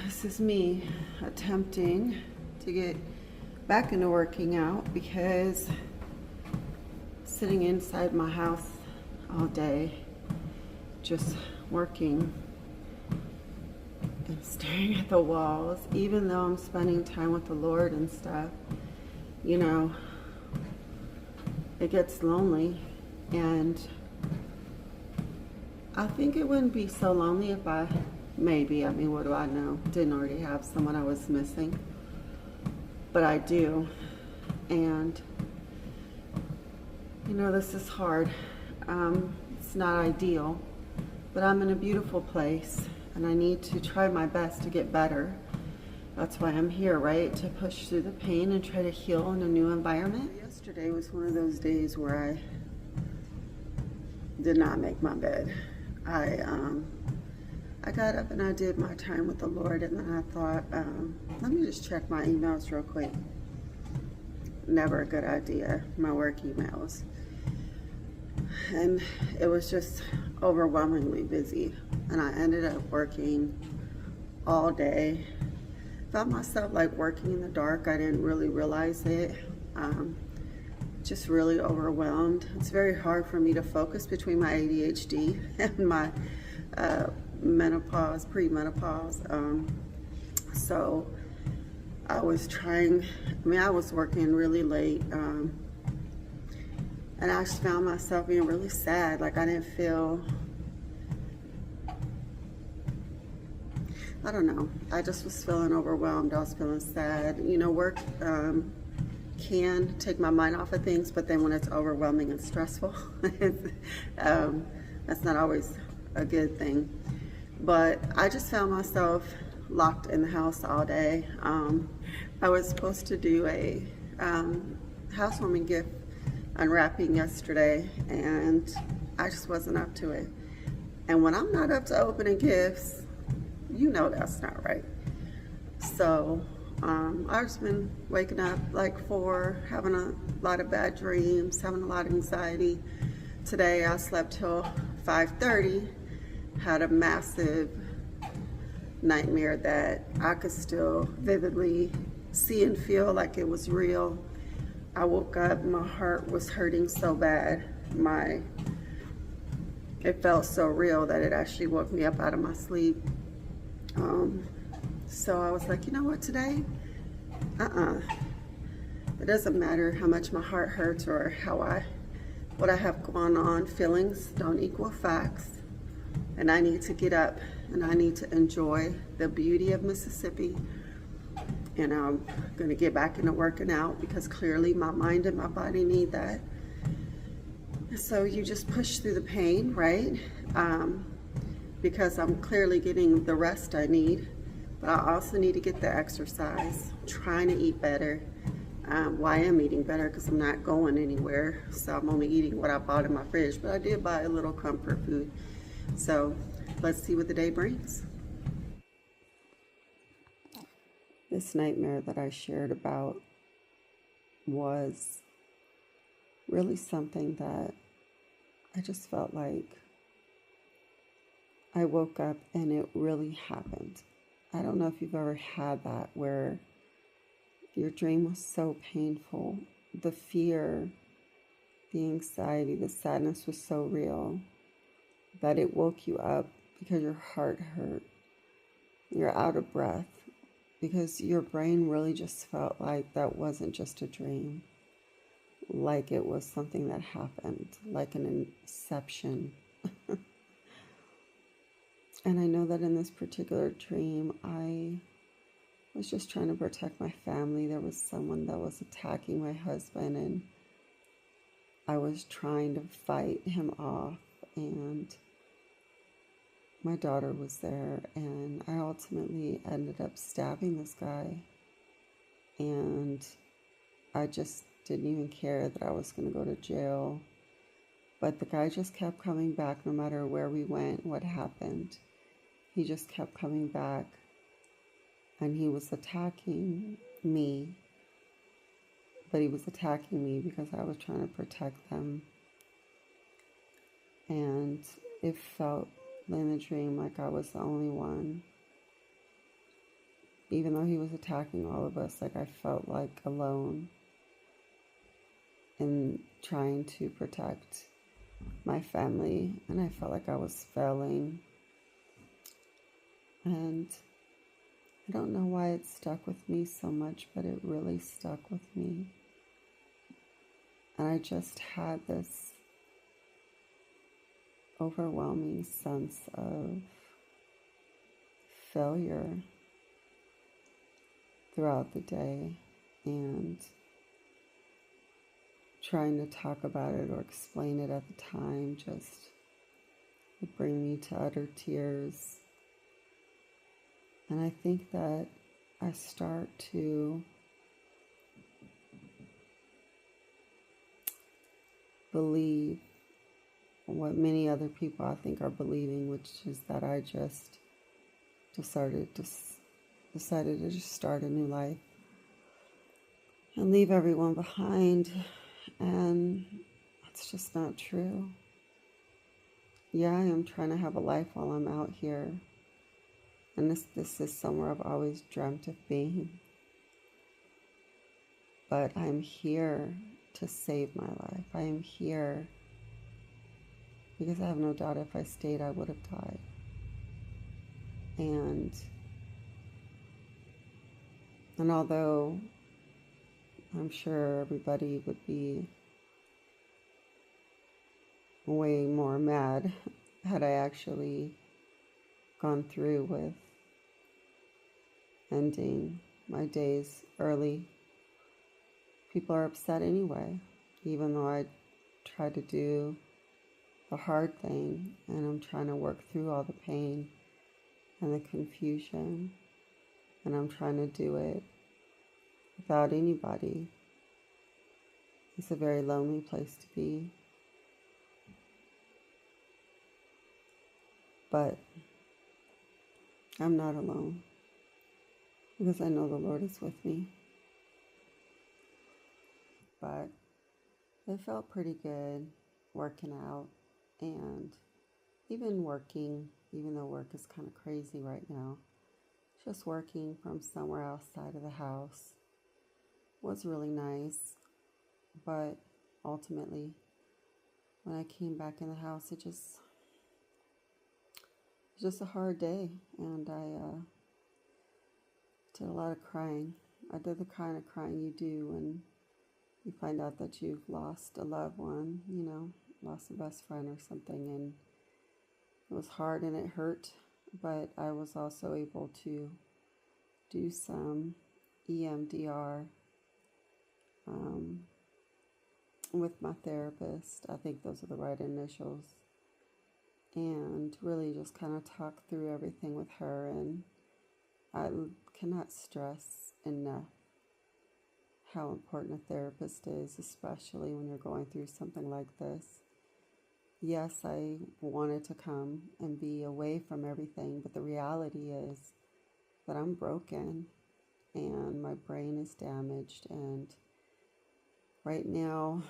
This is me attempting to get back into working out because sitting inside my house all day, just working and staring at the walls, even though I'm spending time with the Lord and stuff, you know, it gets lonely. And I think it wouldn't be so lonely if I, maybe, I mean, what do I know? Didn't already have someone I was missing. But I do. And, you know, this is hard. It's not ideal. But I'm in a beautiful place. And I need to try my best to get better. That's why I'm here, right? To push through the pain and try to heal in a new environment. Yesterday was one of those days where I did not make my bed. I got up and I did my time with the Lord, and then I thought, let me just check my emails real quick. Never a good idea, my work emails. And it was just overwhelmingly busy, and I ended up working all day. Found myself like working in the dark. I didn't really realize it. Just really overwhelmed. It's very hard for me to focus between my ADHD and my menopause, pre-menopause. So I was trying, I was working really late, and I just found myself being really sad. Like I didn't feel, I don't know, I just was feeling overwhelmed. I was feeling sad. You know, work can take my mind off of things, but then when it's overwhelming and stressful, that's not always a good thing. But I just found myself locked in the house all day. I was supposed to do a housewarming gift unwrapping yesterday, and I just wasn't up to it. And when I'm not up to opening gifts, you know that's not right. So I've just been waking up like 4, having a lot of bad dreams, having a lot of anxiety. Today I slept till 5:30, had a massive nightmare that I could still vividly see and feel like it was real. I woke up, my heart was hurting so bad. It felt so real that it actually woke me up out of my sleep. So I was like, you know what, today, it doesn't matter how much my heart hurts or what I have going on. Feelings don't equal facts. And I need to get up and I need to enjoy the beauty of Mississippi. And I'm gonna get back into working out because clearly my mind and my body need that. So you just push through the pain, right? Because I'm clearly getting the rest I need, but I also need to get the exercise, trying to eat better. Why I am eating better because I'm not going anywhere, so I'm only eating what I bought in my fridge, but I did buy a little comfort food. So let's see what the day brings. This nightmare that I shared about was really something that I just felt like I woke up and it really happened. I don't know if you've ever had that where your dream was so painful. The fear, the anxiety, the sadness was so real that it woke you up because your heart hurt. You're out of breath because your brain really just felt like that wasn't just a dream. Like it was something that happened, like an inception. And I know that in this particular dream, I was just trying to protect my family. There was someone that was attacking my husband, and I was trying to fight him off, and my daughter was there, and I ultimately ended up stabbing this guy, and I just didn't even care that I was going to go to jail. But the guy just kept coming back no matter where we went, what happened. He just kept coming back, and he was attacking me, but he was attacking me because I was trying to protect them. And it felt in the dream like I was the only one. Even though he was attacking all of us, like I felt like alone in trying to protect my family, and I felt like I was failing. And I don't know why it stuck with me so much, but it really stuck with me. And I just had this overwhelming sense of failure throughout the day, and trying to talk about it or explain it at the time just would bring me to utter tears. And I think that I start to believe what many other people I think are believing, which is that I just decided to just start a new life and leave everyone behind. And it's just not true. Yeah, I am trying to have a life while I'm out here. And this is somewhere I've always dreamt of being. But I'm here to save my life. I am here because I have no doubt if I stayed, I would have died. And although I'm sure everybody would be way more mad had I actually gone through with ending my days early, people are upset anyway, even though I try to do the hard thing and I'm trying to work through all the pain and the confusion, and I'm trying to do it without anybody. It's a very lonely place to be. But I'm not alone because I know the Lord is with me. But it felt pretty good working out, and even working, even though work is kind of crazy right now, just working from somewhere outside of the house was really nice. But ultimately, when I came back in the house, it was just a hard day, and I did a lot of crying. I did the kind of crying you do when you find out that you've lost a loved one, lost a best friend or something, and it was hard and it hurt, but I was also able to do some EMDR with my therapist. I think those are the right initials. And really just kind of talk through everything with her. And I cannot stress enough how important a therapist is, especially when you're going through something like this. Yes, I wanted to come and be away from everything, but the reality is that I'm broken and my brain is damaged, and right now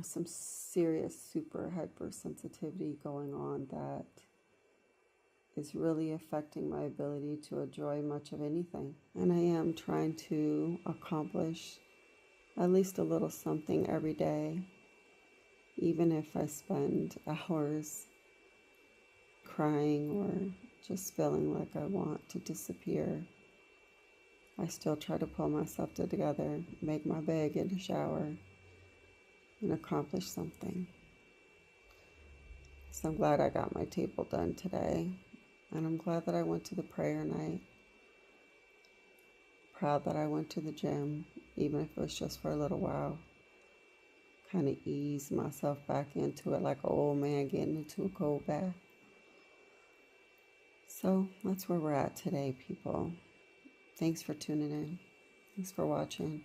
some serious super hypersensitivity going on that is really affecting my ability to enjoy much of anything. And I am trying to accomplish at least a little something every day, even if I spend hours crying or just feeling like I want to disappear. I still try to pull myself together, make my bed, get in the shower, and accomplish something. So I'm glad I got my table done today, and I'm glad that I went to the prayer night. Proud that I went to the gym, even if it was just for a little while. Kind of ease myself back into it like an old man getting into a cold bath. So that's where we're at today, people. Thanks for tuning in. Thanks for watching.